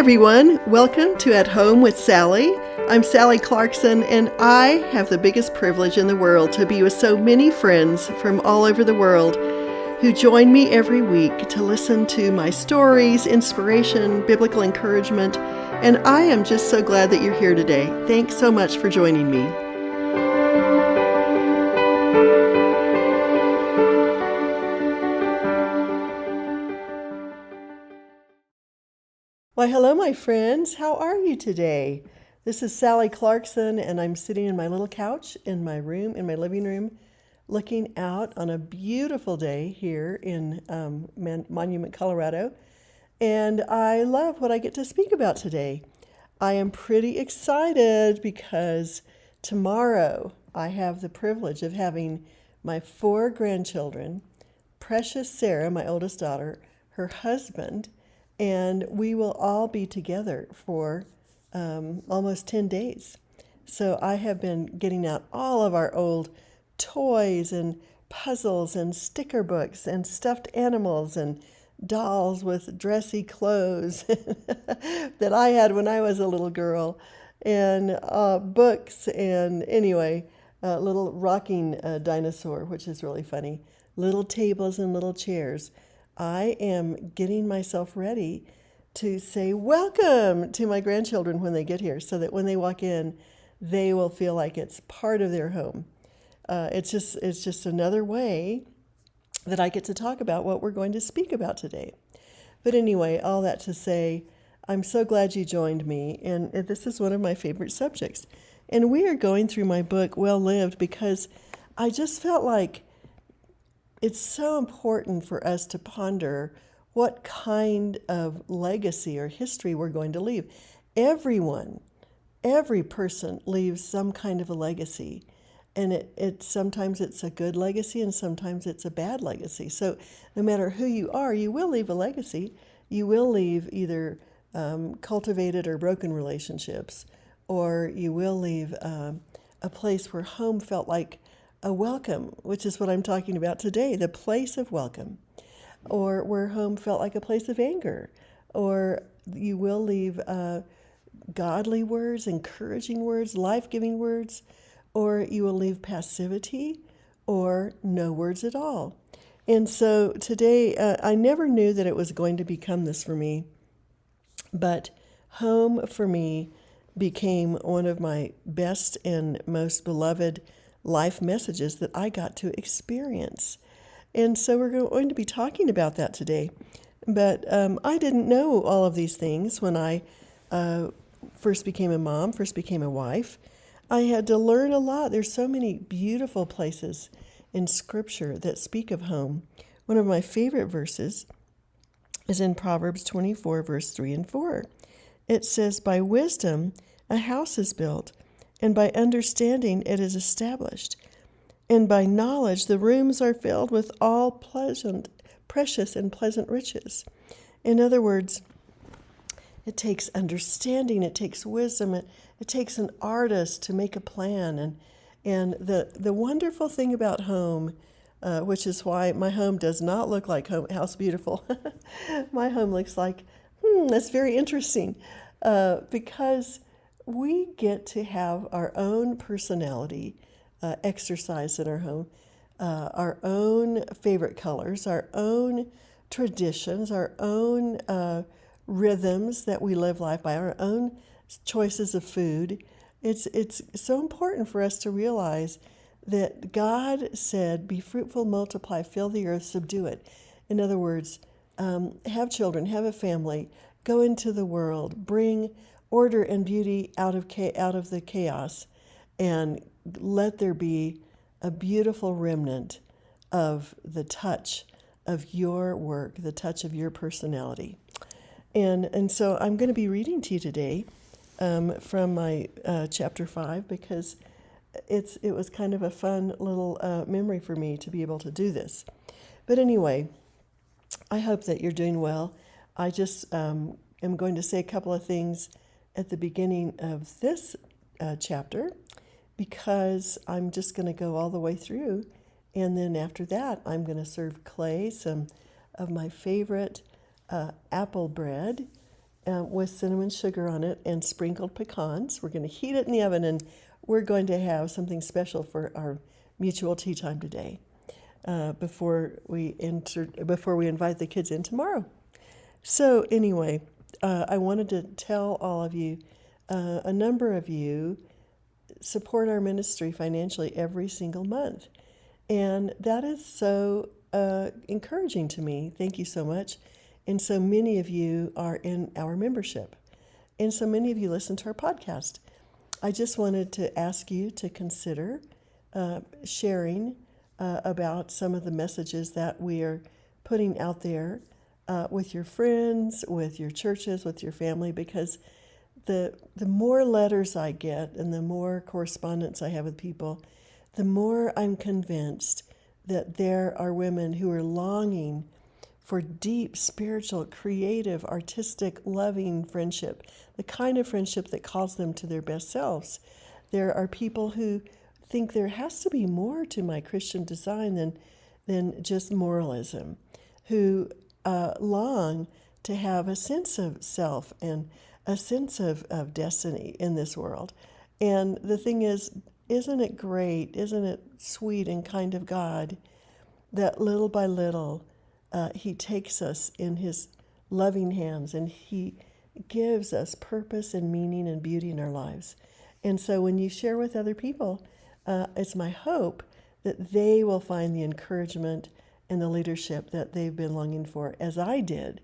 everyone. Welcome to At Home with Sally. I'm Sally Clarkson, and I have the biggest privilege in the world to be with so many friends from all over the world who join me every week to listen to my stories, inspiration, biblical encouragement, and I am just so glad that you're here today. Thanks so much for joining me. Why, hello, my friends. How are you today? This is Sally Clarkson, and I'm sitting in my little couch in my room, in my living room, looking out on a beautiful day here in Monument, Colorado. And I love what I get to speak about today. I am pretty excited because tomorrow I have the privilege of having my 4 grandchildren, precious Sarah, my oldest daughter, her husband, and we will all be together for almost 10 days. So I have been getting out all of our old toys and puzzles and sticker books and stuffed animals and dolls with dressy clothes that I had when I was a little girl, and books, and anyway, a little rocking dinosaur, which is really funny, little tables and little chairs. I am getting myself ready to say welcome to my grandchildren when they get here, so that when they walk in, they will feel like it's part of their home. It's just another way that I get to talk about what we're going to speak about today. But anyway, all that to say, I'm so glad you joined me, and this is one of my favorite subjects. And we are going through my book, Well Lived, because I just felt like it's so important for us to ponder what kind of legacy or history we're going to leave. Every person leaves some kind of a legacy. And it sometimes it's a good legacy and sometimes it's a bad legacy. So no matter who you are, you will leave a legacy. You will leave either cultivated or broken relationships, or you will leave a place where home felt like a welcome, which is what I'm talking about today, the place of welcome, or where home felt like a place of anger, or you will leave godly words, encouraging words, life-giving words, or you will leave passivity or no words at all. And so today, I never knew that it was going to become this for me, but home for me became one of my best and most beloved life messages that I got to experience. And so we're going to be talking about that today. But I didn't know all of these things when I first became a mom, first became a wife. I had to learn a lot. There's so many beautiful places in Scripture that speak of home. One of my favorite verses is in Proverbs 24, verse 3 and 4. It says, "By wisdom a house is built, and by understanding it is established. And by knowledge the rooms are filled with all precious and pleasant riches." In other words, it takes understanding, it takes wisdom, it takes an artist to make a plan. And the wonderful thing about home, which is why my home does not look like House Beautiful. My home looks like, that's very interesting, because we get to have our own personality exercised in our home, our own favorite colors, our own traditions, our own rhythms that we live life by, our own choices of food. It's so important for us to realize that God said, "Be fruitful, multiply, fill the earth, subdue it." In other words, have children, have a family, go into the world, bring order and beauty out of the chaos, and let there be a beautiful remnant of the touch of your work, the touch of your personality. And so I'm going to be reading to you today from my chapter 5, because it was kind of a fun little memory for me to be able to do this. But anyway, I hope that you're doing well. I just am going to say a couple of things at the beginning of this chapter, because I'm just going to go all the way through. And then after that, I'm going to serve Clay some of my favorite apple bread with cinnamon sugar on it and sprinkled pecans. We're going to heat it in the oven, and we're going to have something special for our mutual tea time today before we invite the kids in tomorrow. So anyway, I wanted to tell all of you, a number of you support our ministry financially every single month. And that is so encouraging to me. Thank you so much. And so many of you are in our membership. And so many of you listen to our podcast. I just wanted to ask you to consider sharing about some of the messages that we are putting out there with your friends, with your churches, with your family, because the more letters I get and the more correspondence I have with people, the more I'm convinced that there are women who are longing for deep, spiritual, creative, artistic, loving friendship, the kind of friendship that calls them to their best selves. There are people who think there has to be more to my Christian design than just moralism, who long to have a sense of self and a sense of destiny in this world. And the thing is, isn't it great, isn't it sweet and kind of God that little by little He takes us in His loving hands and He gives us purpose and meaning and beauty in our lives. And so when you share with other people, it's my hope that they will find the encouragement and the leadership that they've been longing for, as I did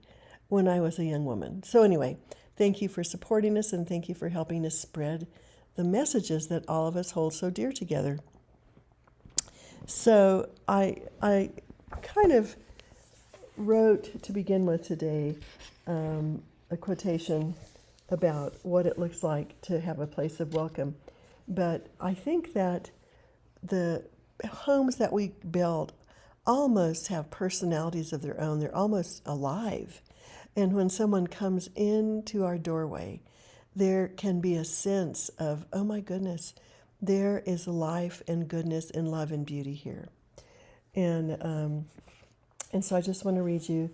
when I was a young woman. So anyway, thank you for supporting us, and thank you for helping us spread the messages that all of us hold so dear together. So I kind of wrote to begin with today a quotation about what it looks like to have a place of welcome. But I think that the homes that we build almost have personalities of their own. They're almost alive. And when someone comes into our doorway, there can be a sense of, oh my goodness, there is life and goodness and love and beauty here. And so I just want to read you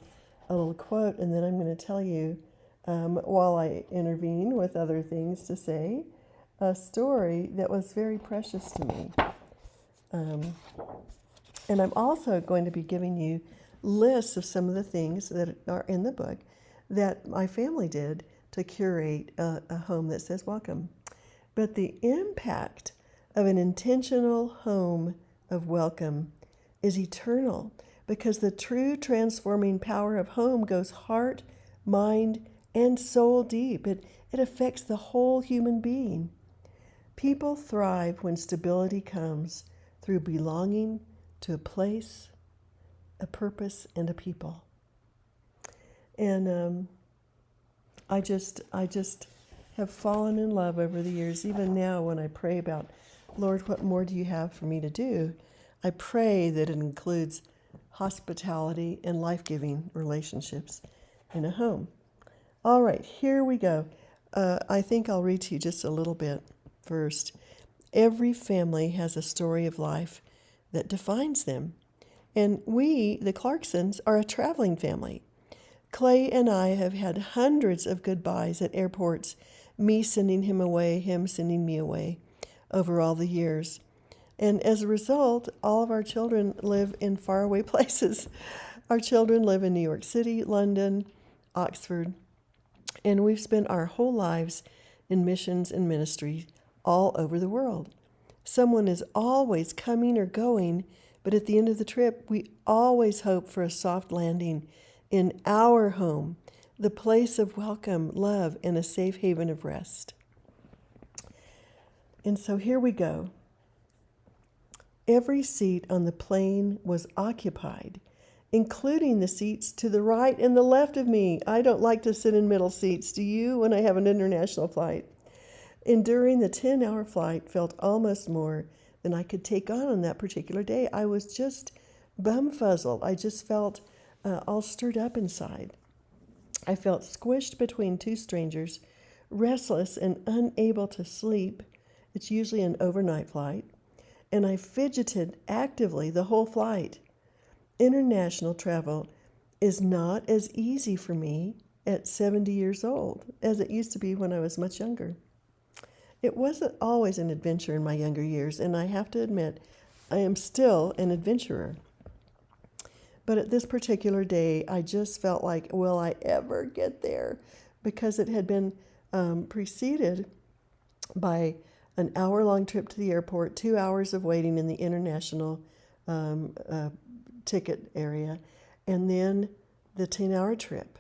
a little quote, and then I'm going to tell you, while I intervene with other things to say, a story that was very precious to me. And I'm also going to be giving you lists of some of the things that are in the book that my family did to curate a home that says welcome. But the impact of an intentional home of welcome is eternal, because the true transforming power of home goes heart, mind, and soul deep. It affects the whole human being. People thrive when stability comes through belonging to a place, a purpose, and a people. And I just have fallen in love over the years. Even now when I pray about, Lord, what more do you have for me to do? I pray that it includes hospitality and life-giving relationships in a home. All right, here we go. I think I'll read to you just a little bit first. Every family has a story of life that defines them. And we, the Clarksons, are a traveling family. Clay and I have had hundreds of goodbyes at airports, me sending him away, him sending me away, over all the years. And as a result, all of our children live in faraway places. Our children live in New York City, London, Oxford, and we've spent our whole lives in missions and ministry all over the world. Someone is always coming or going, but at the end of the trip, we always hope for a soft landing in our home, the place of welcome, love, and a safe haven of rest. And so here we go. Every seat on the plane was occupied, including the seats to the right and the left of me. I don't like to sit in middle seats. Do you, when I have an international flight? Enduring the 10-hour flight felt almost more than I could take on that particular day. I was just bumfuzzled. I just felt all stirred up inside. I felt squished between two strangers, restless and unable to sleep. It's usually an overnight flight. And I fidgeted actively the whole flight. International travel is not as easy for me at 70 years old, as it used to be when I was much younger. It wasn't always an adventure in my younger years, and I have to admit, I am still an adventurer. But at this particular day, I just felt like, will I ever get there? Because it had been preceded by an hour-long trip to the airport, 2 hours of waiting in the international ticket area, and then the 10-hour trip,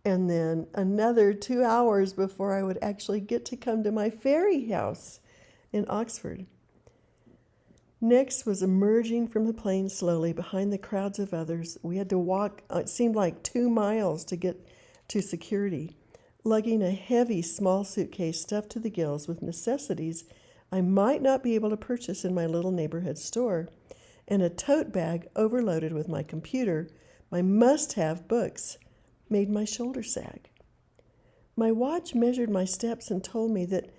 and then another 2 hours before I would actually get to come to my ferry house in Oxford. Next was emerging from the plane slowly behind the crowds of others. We had to walk, it seemed like 2 miles to get to security, lugging a heavy small suitcase stuffed to the gills with necessities I might not be able to purchase in my little neighborhood store, and a tote bag overloaded with my computer, my must-have books, made my shoulder sag. My watch measured my steps and told me that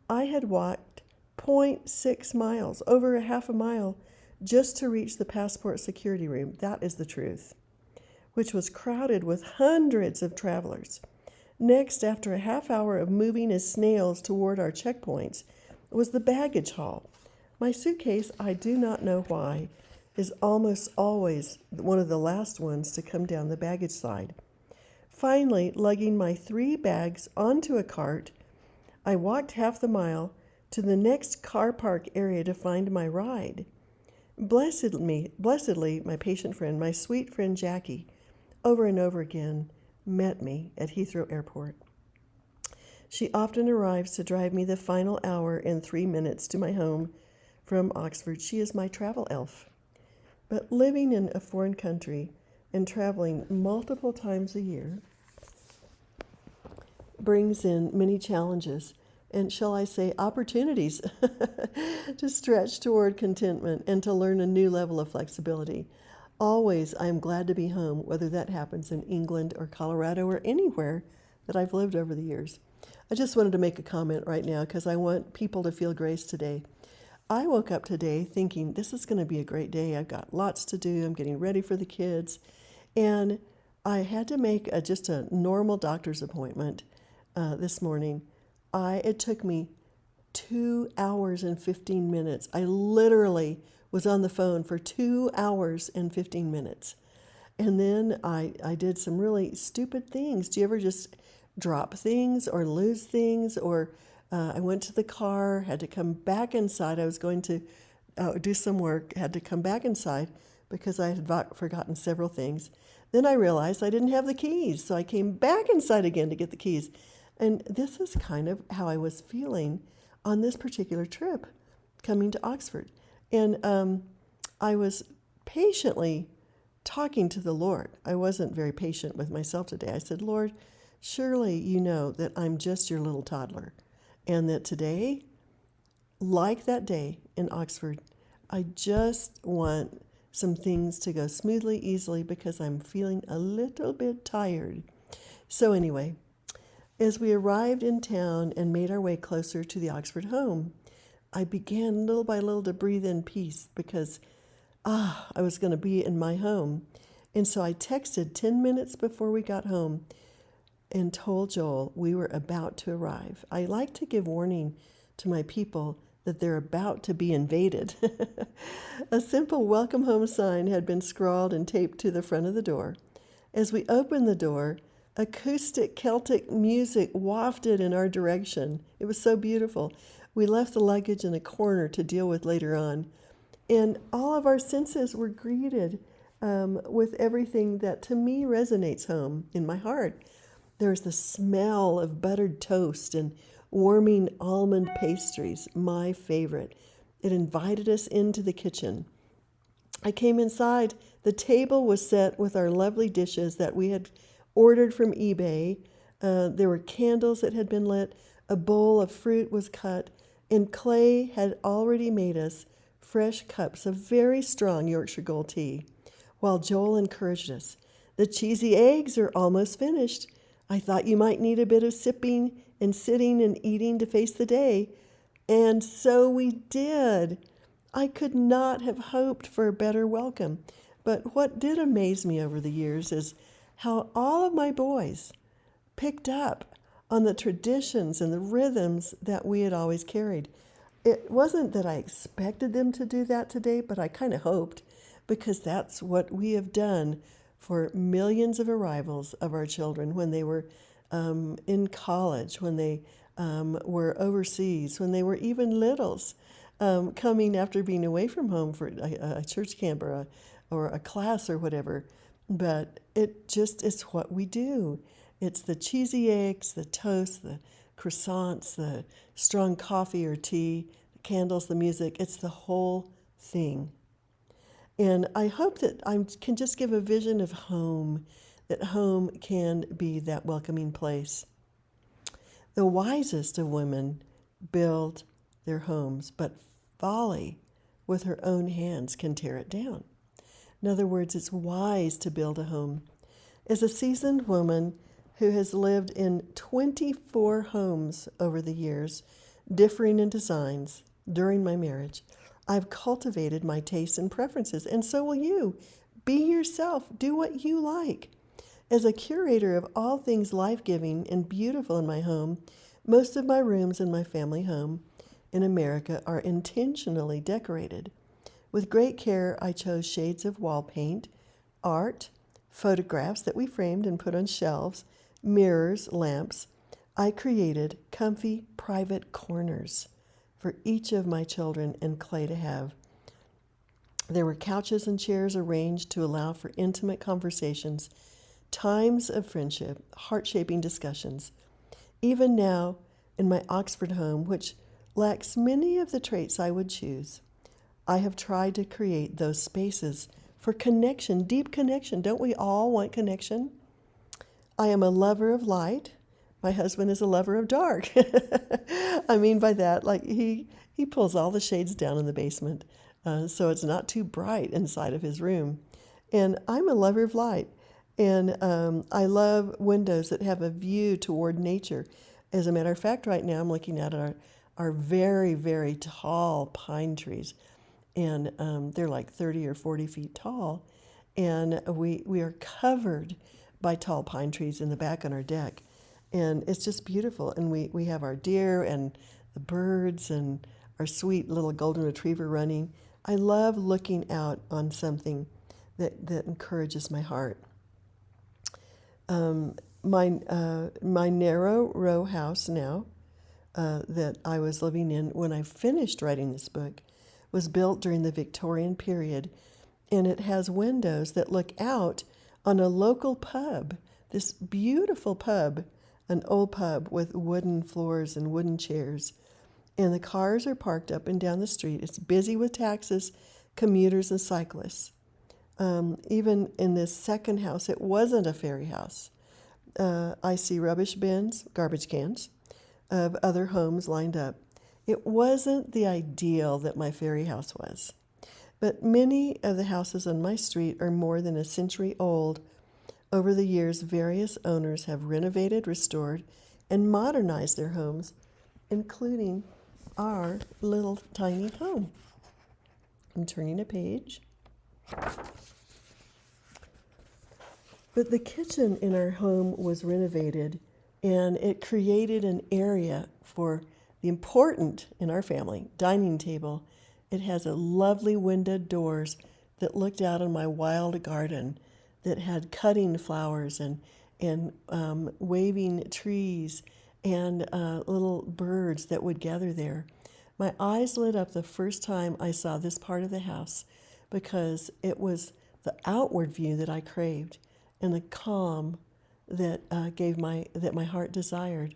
I had walked 0.6 miles, over a half a mile, just to reach the passport security room. That is the truth, which was crowded with hundreds of travelers. Next, after a half hour of moving as snails toward our checkpoints, was the baggage hall. My suitcase, I do not know why, is almost always one of the last ones to come down the baggage slide. Finally, lugging my 3 bags onto a cart, I walked half the mile to the next car park area to find my ride. Blessedly, my patient friend, my sweet friend Jackie, over and over again, met me at Heathrow Airport. She often arrives to drive me the final hour and 3 minutes to my home from Oxford. She is my travel elf. But living in a foreign country and traveling multiple times a year brings in many challenges and, shall I say, opportunities to stretch toward contentment and to learn a new level of flexibility. Always, I am glad to be home, whether that happens in England or Colorado or anywhere that I've lived over the years. I just wanted to make a comment right now because I want people to feel grace today. I woke up today thinking this is going to be a great day. I've got lots to do. I'm getting ready for the kids. And I had to make just a normal doctor's appointment this morning. It took me 2 hours and 15 minutes. I literally was on the phone for 2 hours and 15 minutes. And then I did some really stupid things. Do you ever just drop things or lose things? Or I went to the car, had to come back inside. I was going to do some work, had to come back inside because I had forgotten several things. Then I realized I didn't have the keys, so I came back inside again to get the keys. And this is kind of how I was feeling on this particular trip coming to Oxford. And I was patiently talking to the Lord. I wasn't very patient with myself today. I said, Lord, surely you know that I'm just your little toddler, and that today, like that day in Oxford, I just want some things to go smoothly, easily, because I'm feeling a little bit tired. So anyway, as we arrived in town and made our way closer to the Oxford home, I began little by little to breathe in peace because I was going to be in my home. And so I texted 10 minutes before we got home and told Joel we were about to arrive. I like to give warning to my people that they're about to be invaded. A simple welcome home sign had been scrawled and taped to the front of the door. As we opened the door, acoustic Celtic music wafted in our direction. It was so beautiful. We left the luggage in a corner to deal with later on. And all of our senses were greeted with everything that to me resonates home in my heart. There's the smell of buttered toast and warming almond pastries, my favorite. It invited us into the kitchen. I came inside. The table was set with our lovely dishes that we had ordered from eBay. There were candles that had been lit. A bowl of fruit was cut. And Clay had already made us fresh cups of very strong Yorkshire Gold tea, while Joel encouraged us. The cheesy eggs are almost finished. I thought you might need a bit of sipping and sitting and eating to face the day. And so we did. I could not have hoped for a better welcome. But what did amaze me over the years is how all of my boys picked up on the traditions and the rhythms that we had always carried. It wasn't that I expected them to do that today, but I kind of hoped, because that's what we have done for millions of arrivals of our children when they were in college, when they were overseas, when they were even littles, coming after being away from home for a church camp or a class or whatever. But it just is what we do. It's the cheesy eggs, the toast, the croissants, the strong coffee or tea, the candles, the music. It's the whole thing. And I hope that I can just give a vision of home, that home can be that welcoming place. The wisest of women build their homes, but folly with her own hands can tear it down. In other words, it's wise to build a home. As a seasoned woman who has lived in 24 homes over the years, differing in designs during my marriage, I've cultivated my tastes and preferences, and so will you. Be yourself. Do what you like. As a curator of all things life-giving and beautiful in my home, most of my rooms in my family home in America are intentionally decorated. With great care, I chose shades of wall paint, art, photographs that we framed and put on shelves, mirrors, lamps. I created comfy, private corners for each of my children and Clay to have. There were couches and chairs arranged to allow for intimate conversations, times of friendship, heart-shaping discussions. Even now, in my Oxford home, which lacks many of the traits I would choose, I have tried to create those spaces for connection, deep connection. Don't we all want connection? I am a lover of light. My husband is a lover of dark. I mean by that, like he pulls all the shades down in the basement, so it's not too bright inside of his room. And I'm a lover of light. And I love windows that have a view toward nature. As a matter of fact, right now I'm looking at our very, very tall pine trees. And they're like 30 or 40 feet tall. And we are covered by tall pine trees in the back on our deck. And it's just beautiful. And we have our deer and the birds and our sweet little golden retriever running. I love looking out on something that encourages my heart. My narrow row house now that I was living in when I finished writing this book was built during the Victorian period, and it has windows that look out on a local pub, this beautiful pub, an old pub with wooden floors and wooden chairs. And the cars are parked up and down the street. It's busy with taxis, commuters, and cyclists. Even in this second house, it wasn't a ferry house. I see rubbish bins, garbage cans, of other homes lined up. It wasn't the ideal that my ferry house was. But many of the houses on my street are more than a century old. Over the years, various owners have renovated, restored, and modernized their homes, including our little tiny home. I'm turning a page. But the kitchen in our home was renovated, and it created an area for the important, in our family, dining table. It has a lovely windowed doors that looked out on my wild garden that had cutting flowers and waving trees and little birds that would gather there. My eyes lit up the first time I saw this part of the house because it was the outward view that I craved and the calm that that my heart desired.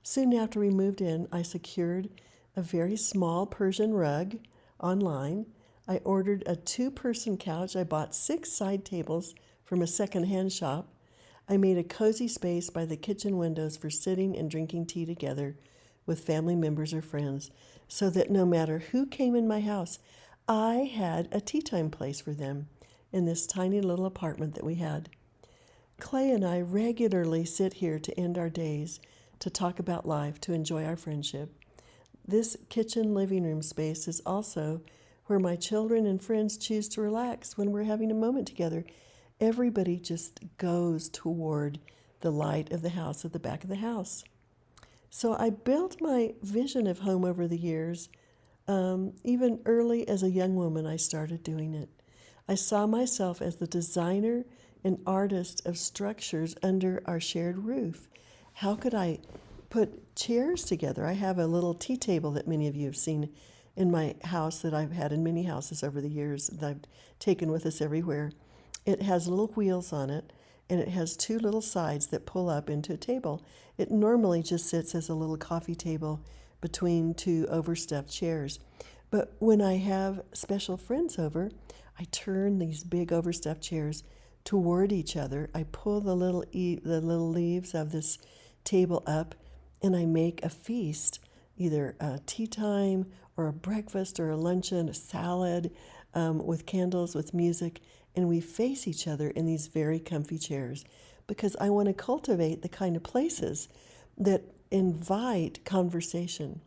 Soon after we moved in, I secured a very small Persian rug online. I ordered a 2-person couch. I bought 6 side tables from a secondhand shop. I made a cozy space by the kitchen windows for sitting and drinking tea together with family members or friends, so that no matter who came in my house, I had a tea time place for them in this tiny little apartment that we had. Clay and I regularly sit here to end our days, to talk about life, to enjoy our friendship. This kitchen living room space is also where my children and friends choose to relax when we're having a moment together. Everybody just goes toward the light of the house at the back of the house. So I built my vision of home over the years. Even early as a young woman, I started doing it. I saw myself as the designer and artist of structures under our shared roof. How could I put chairs together? I have a little tea table that many of you have seen in my house that I've had in many houses over the years that I've taken with us everywhere. It has little wheels on it, and it has two little sides that pull up into a table. It normally just sits as a little coffee table between two overstuffed chairs. But when I have special friends over, I turn these big overstuffed chairs toward each other. I pull the little leaves of this table up, and I make a feast, either a tea time or a breakfast or a luncheon, a salad, with candles, with music, and we face each other in these very comfy chairs because I want to cultivate the kind of places that invite conversation.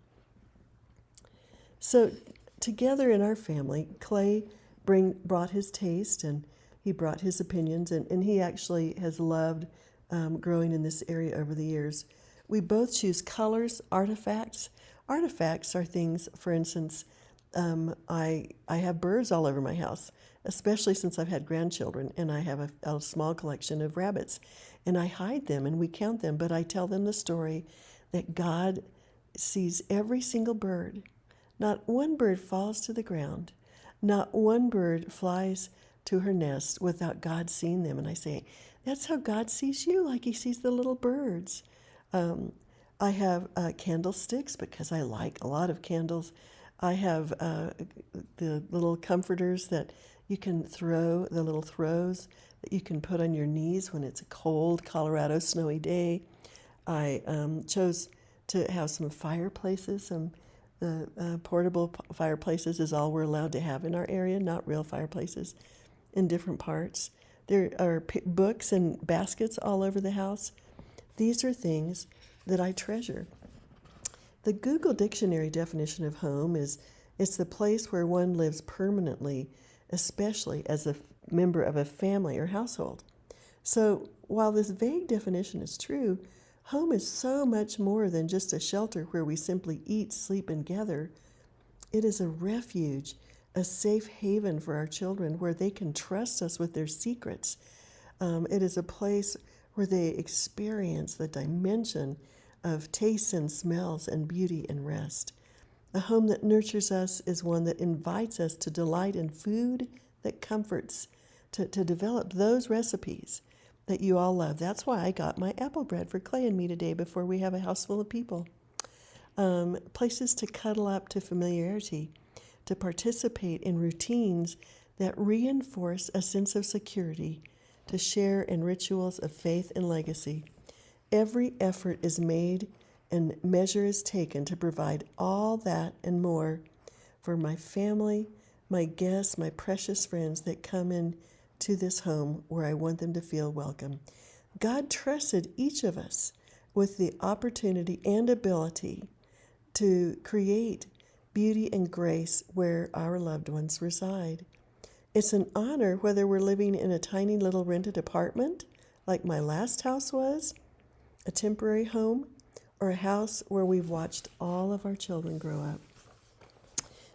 So together in our family, Clay brought his taste and he brought his opinions, and he actually has loved growing in this area over the years. We both choose colors, artifacts. Artifacts are things, for instance, I have birds all over my house, especially since I've had grandchildren, and I have a small collection of rabbits. And I hide them and we count them, but I tell them the story that God sees every single bird. Not one bird falls to the ground. Not one bird flies to her nest without God seeing them. And I say, that's how God sees you, like he sees the little birds. I have candlesticks because I like a lot of candles. I have the little comforters that you can throw, the little throws that you can put on your knees when it's a cold Colorado snowy day. I chose to have some fireplaces. The portable fireplaces is all we're allowed to have in our area, not real fireplaces in different parts. There are books and baskets all over the house. These are things that I treasure. The Google Dictionary definition of home is it's the place where one lives permanently, especially as a member of a family or household. So while this vague definition is true, home is so much more than just a shelter where we simply eat, sleep, and gather. It is a refuge, a safe haven for our children where they can trust us with their secrets. It is a place where they experience the dimension of tastes and smells and beauty and rest. A home that nurtures us is one that invites us to delight in food that comforts, to develop those recipes that you all love. That's why I got my apple bread for Clay and me today before we have a house full of people. Places to cuddle up to familiarity, to participate in routines that reinforce a sense of security, to share in rituals of faith and legacy. Every effort is made and measure is taken to provide all that and more for my family, my guests, my precious friends that come in to this home where I want them to feel welcome. God trusted each of us with the opportunity and ability to create beauty and grace where our loved ones reside. It's an honor whether we're living in a tiny little rented apartment, like my last house was, a temporary home, or a house where we've watched all of our children grow up.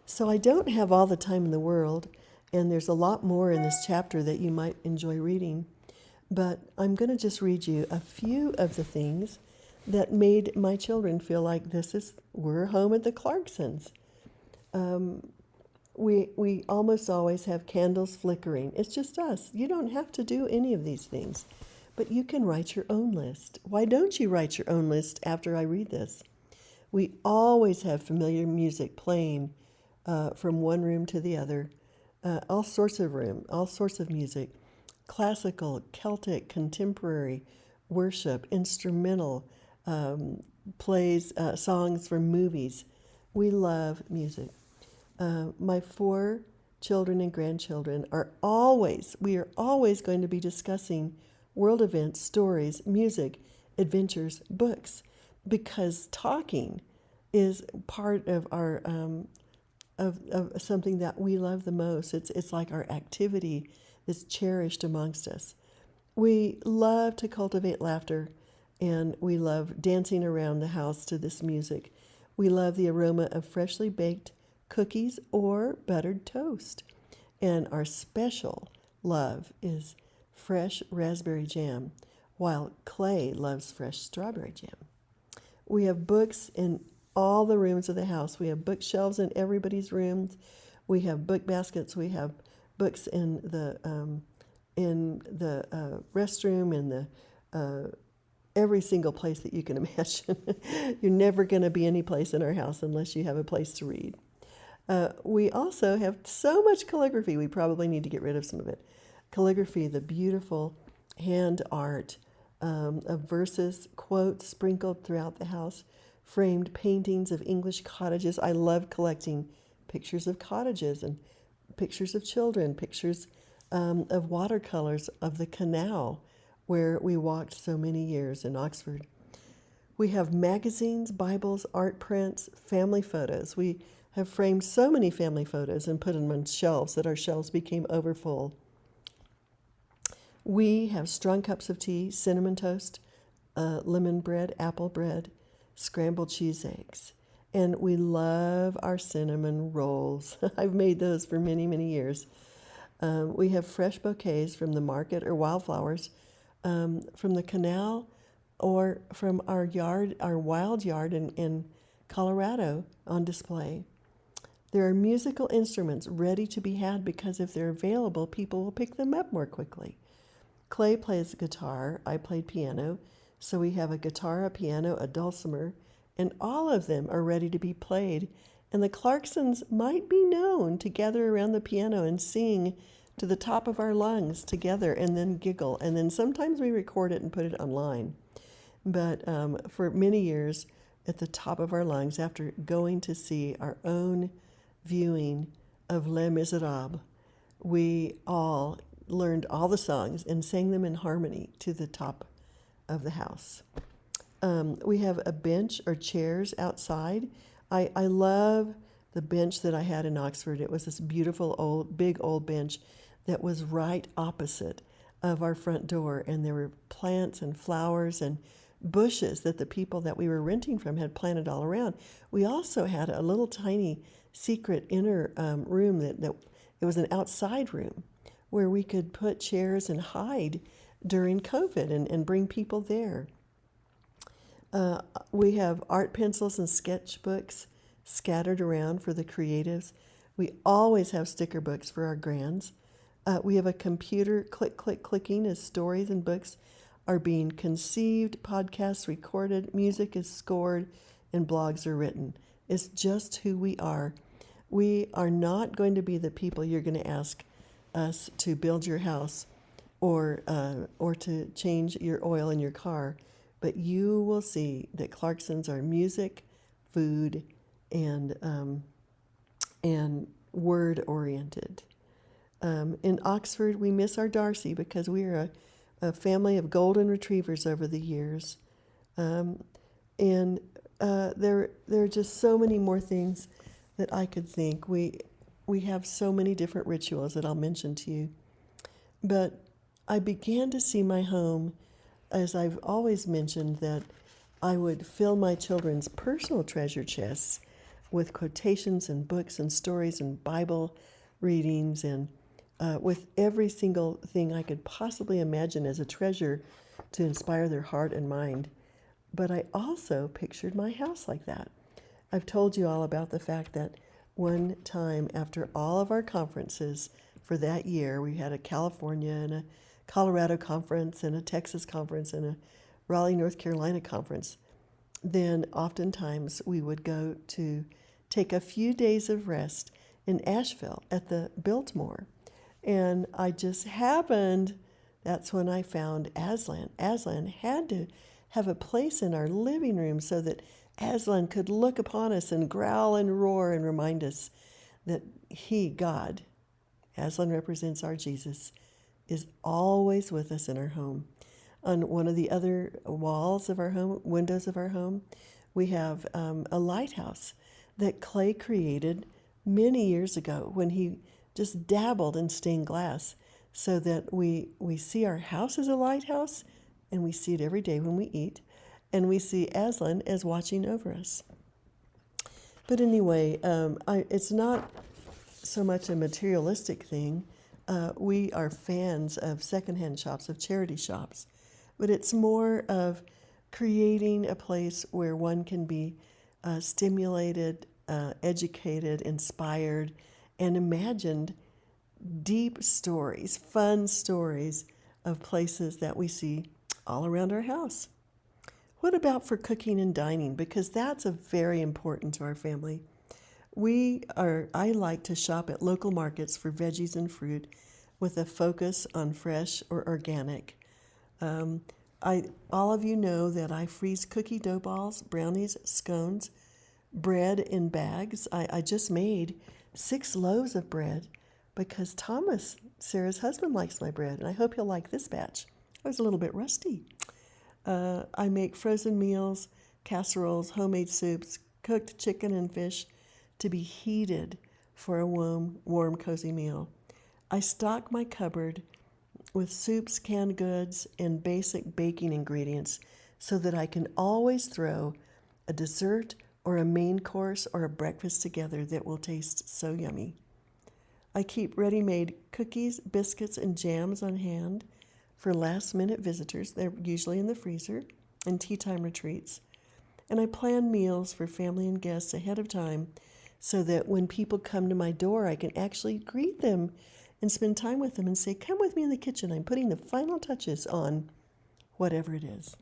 So I don't have all the time in the world, and there's a lot more in this chapter that you might enjoy reading, but I'm going to just read you a few of the things that made my children feel like we're home at the Clarksons. We almost always have candles flickering. It's just us. You don't have to do any of these things, but you can write your own list. Why don't you write your own list after I read this? We always have familiar music playing from one room to the other, all sorts of music, classical, Celtic, contemporary, worship, instrumental, plays, songs from movies. We love music. My 4 children and grandchildren we are always going to be discussing world events, stories, music, adventures, books, because talking is part of our of something that we love the most. It's like our activity that's cherished amongst us. We love to cultivate laughter, and we love dancing around the house to this music. We love the aroma of freshly baked cookies or buttered toast. And our special love is fresh raspberry jam, while Clay loves fresh strawberry jam. We have books in all the rooms of the house. We have bookshelves in everybody's rooms. We have book baskets. We have books in the restroom, in the every single place that you can imagine. You're never going to be any place in our house unless you have a place to read. We also have so much calligraphy. We probably need to get rid of some of it. Calligraphy, the beautiful hand art of verses, quotes sprinkled throughout the house, framed paintings of English cottages. I love collecting pictures of cottages and pictures of children, pictures of watercolors of the canal where we walked so many years in Oxford. We have magazines, Bibles, art prints, family photos. We have framed so many family photos and put them on shelves that our shelves became overfull. We have strong cups of tea, cinnamon toast, lemon bread, apple bread, scrambled cheese eggs. And we love our cinnamon rolls. I've made those for many, many years. We have fresh bouquets from the market or wildflowers from the canal or from our yard, our wild yard in Colorado on display. There are musical instruments ready to be had because if they're available, people will pick them up more quickly. Clay plays guitar, I played piano, so we have a guitar, a piano, a dulcimer, and all of them are ready to be played. And the Clarksons might be known to gather around the piano and sing to the top of our lungs together and then giggle. And then sometimes we record it and put it online. But for many years, at the top of our lungs, after going to see our own viewing of Les Miserables, we all learned all the songs and sang them in harmony to the top of the house. We have a bench or chairs outside. I love the bench that I had in Oxford. It was this beautiful big old bench that was right opposite of our front door, and there were plants and flowers and bushes that the people that we were renting from had planted all around. We also had a little tiny secret inner room that it was an outside room where we could put chairs and hide during COVID and bring people there. We have art pencils and sketchbooks scattered around for the creatives. We always have sticker books for our grands. We have a computer clicking as stories and books are being conceived, podcasts recorded, music is scored, and blogs are written. It's just who we are. We are not going to be the people you're going to ask us to build your house or to change your oil in your car, but you will see that Clarksons are music, food, and word oriented. In Oxford, we miss our Darcy because we are a family of golden retrievers over the years. And there are just so many more things that I could think. We have so many different rituals that I'll mention to you. But I began to see my home, as I've always mentioned, that I would fill my children's personal treasure chests with quotations and books and stories and Bible readings and with every single thing I could possibly imagine as a treasure to inspire their heart and mind. But I also pictured my house like that. I've told you all about the fact that one time after all of our conferences for that year, we had a California and a Colorado conference and a Texas conference and a Raleigh, North Carolina conference. Then oftentimes we would go to take a few days of rest in Asheville at the Biltmore. And I just happened, that's when I found Aslan. Aslan had to have a place in our living room so that Aslan could look upon us and growl and roar and remind us that he, God, Aslan represents our Jesus, is always with us in our home. On one of the other walls of our home, windows of our home, we have a lighthouse that Clay created many years ago when he just dabbled in stained glass. so that we see our house as a lighthouse, and we see it every day when we eat, and we see Aslan as watching over us. But anyway, it's not so much a materialistic thing. We are fans of secondhand shops, of charity shops, but it's more of creating a place where one can be stimulated, educated, inspired, and imagined deep stories, fun stories of places that we see all around our house. What about for cooking and dining? Because that's a very important to our family. I like to shop at local markets for veggies and fruit with a focus on fresh or organic. All of you know that I freeze cookie dough balls, brownies, scones, bread in bags. I just made 6 loaves of bread because Thomas, Sarah's husband, likes my bread, and I hope he'll like this batch. I was a little bit rusty. I make frozen meals, casseroles, homemade soups, cooked chicken and fish to be heated for a warm, cozy meal. I stock my cupboard with soups, canned goods, and basic baking ingredients so that I can always throw a dessert or a main course or a breakfast together that will taste so yummy. I keep ready-made cookies, biscuits, and jams on hand for last-minute visitors. They're usually in the freezer, and tea time retreats. And I plan meals for family and guests ahead of time so that when people come to my door, I can actually greet them and spend time with them and say, come with me in the kitchen. I'm putting the final touches on whatever it is.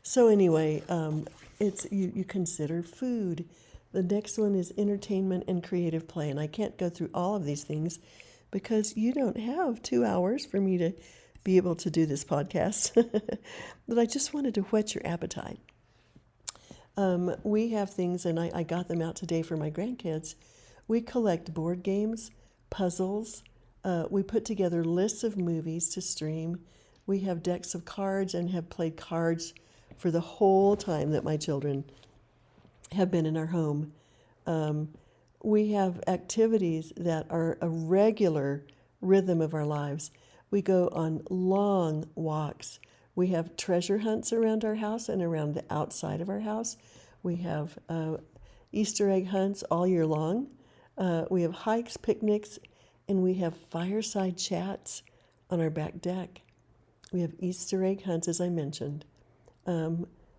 So anyway, it's you consider food. The next one is entertainment and creative play. And I can't go through all of these things because you don't have 2 hours for me to be able to do this podcast. But I just wanted to whet your appetite. We have things, and I got them out today for my grandkids. We collect board games, puzzles. We put together lists of movies to stream. We have decks of cards and have played cards for the whole time that my children have been in our home. We have activities that are a regular rhythm of our lives. We go on long walks. We have treasure hunts around our house and around the outside of our house. We have Easter egg hunts all year long. We have hikes, picnics, and we have fireside chats on our back deck. We have Easter egg hunts, as I mentioned.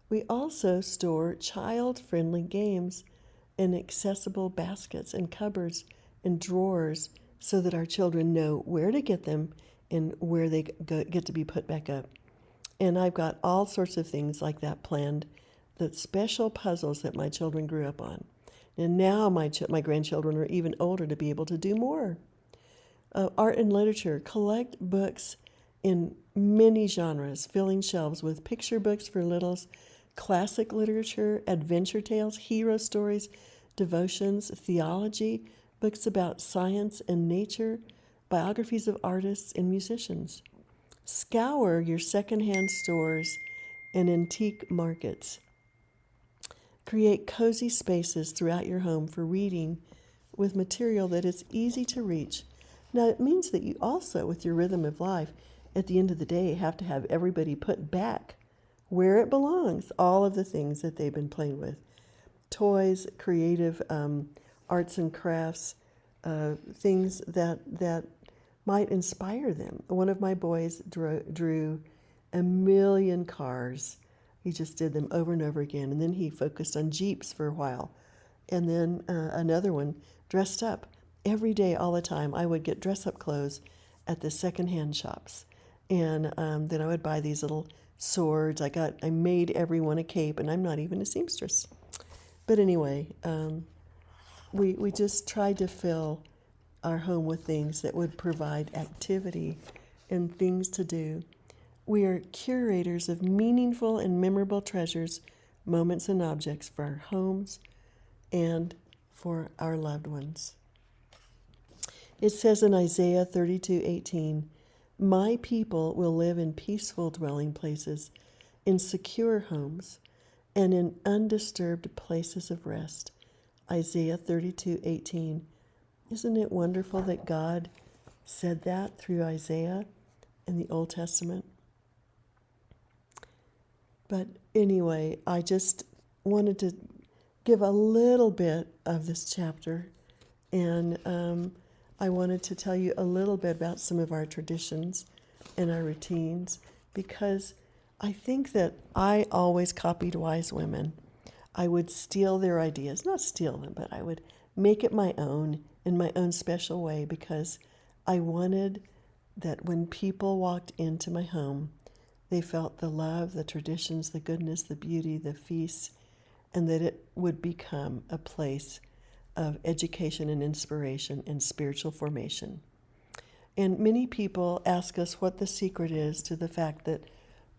We also store child-friendly games in accessible baskets and cupboards and drawers so that our children know where to get them and where they get to be put back up. And I've got all sorts of things like that planned, the special puzzles that my children grew up on. And now my grandchildren are even older to be able to do more. Art and literature, collect books in many genres, filling shelves with picture books for littles, classic literature, adventure tales, hero stories, devotions, theology, books about science and nature, biographies of artists and musicians. Scour your secondhand stores and antique markets. Create cozy spaces throughout your home for reading with material that is easy to reach. Now, it means that you also, with your rhythm of life, at the end of the day, have to have everybody put back where it belongs, all of the things that they've been playing with. Toys, creative arts and crafts, things that might inspire them. One of my boys drew 1,000,000 cars. He just did them over and over again. And then he focused on Jeeps for a while. And then another one dressed up. Every day, all the time, I would get dress-up clothes at the secondhand shops. And then I would buy these little swords. I made everyone a cape, and I'm not even a seamstress. But anyway, we just tried to fill our home with things that would provide activity and things to do. We are curators of meaningful and memorable treasures, moments, and objects for our homes and for our loved ones. It says in Isaiah 32:18, "My people will live in peaceful dwelling places, in secure homes, and in undisturbed places of rest." Isaiah 32:18. Isn't it wonderful that God said that through Isaiah in the Old Testament. But anyway, I just wanted to give a little bit of this chapter, and I wanted to tell you a little bit about some of our traditions and our routines, because I think that I always copied wise women. I would steal their ideas, not steal them, but I would make it my own in my own special way, because I wanted that when people walked into my home, they felt the love, the traditions, the goodness, the beauty, the feasts, and that it would become a place of education and inspiration and spiritual formation. And many people ask us what the secret is to the fact that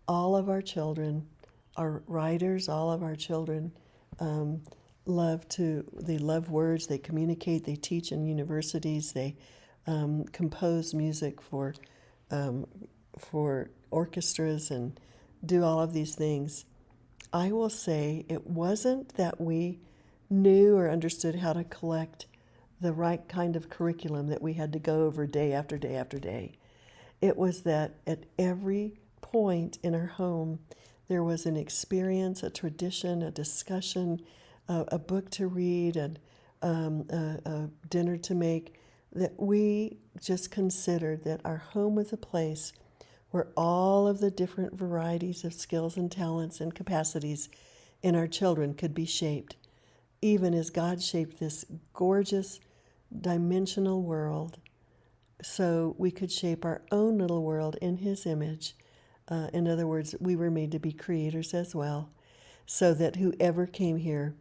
all of our children are writers, all of our children they love words, they communicate, they teach in universities, they compose music for orchestras and do all of these things. I will say it wasn't that we knew or understood how to collect the right kind of curriculum that we had to go over day after day after day. It was that at every point in our home, there was an experience, a tradition, a discussion, a book to read, and a dinner to make, that we just considered that our home was a place where all of the different varieties of skills and talents and capacities in our children could be shaped, even as God shaped this gorgeous dimensional world, so we could shape our own little world in His image. In other words, we were made to be creators as well, so that whoever came here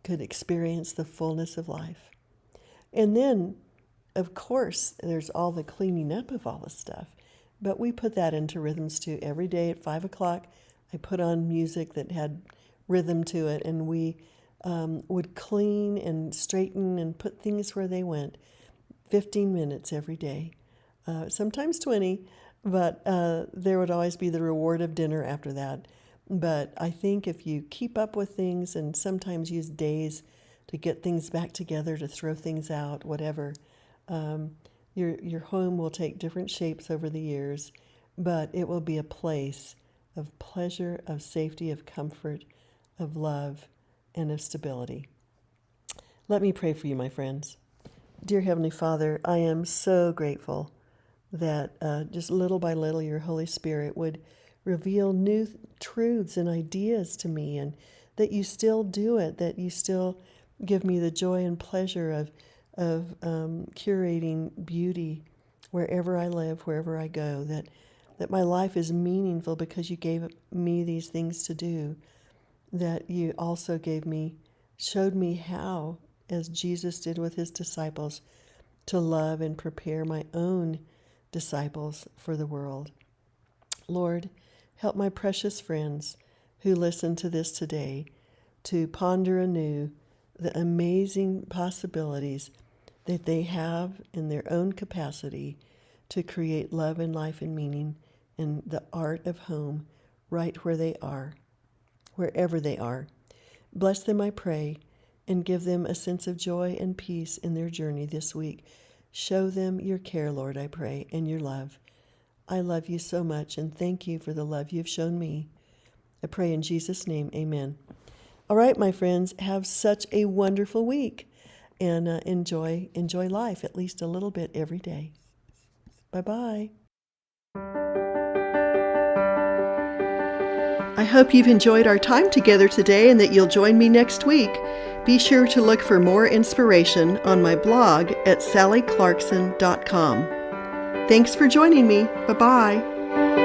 could experience the fullness of life. And then, of course, there's all the cleaning up of all the stuff, but we put that into rhythms too. Every day at 5 o'clock, I put on music that had rhythm to it, and we would clean and straighten and put things where they went. 15 minutes every day, sometimes 20, but there would always be the reward of dinner after that. But I think if you keep up with things and sometimes use days to get things back together, to throw things out, whatever, your home will take different shapes over the years, but it will be a place of pleasure, of safety, of comfort, of love, and of stability. Let me pray for you, my friends. Dear Heavenly Father, I am so grateful that just little by little your Holy Spirit would reveal new truths and ideas to me, and that you still do it, that you still give me the joy and pleasure of curating beauty wherever I live, wherever I go, that my life is meaningful because you gave me these things to do, that you also showed me how, as Jesus did with his disciples, to love and prepare my own disciples for the world. Lord, help my precious friends who listen to this today to ponder anew the amazing possibilities that they have in their own capacity to create love and life and meaning in the art of home right where they are, wherever they are. Bless them, I pray, and give them a sense of joy and peace in their journey this week. Show them your care, Lord, I pray, and your love. I love you so much, and thank you for the love you've shown me. I pray in Jesus' name, amen. All right, my friends, have such a wonderful week, and enjoy life at least a little bit every day. Bye-bye. I hope you've enjoyed our time together today and that you'll join me next week. Be sure to look for more inspiration on my blog at sallyclarkson.com. Thanks for joining me. Bye-bye.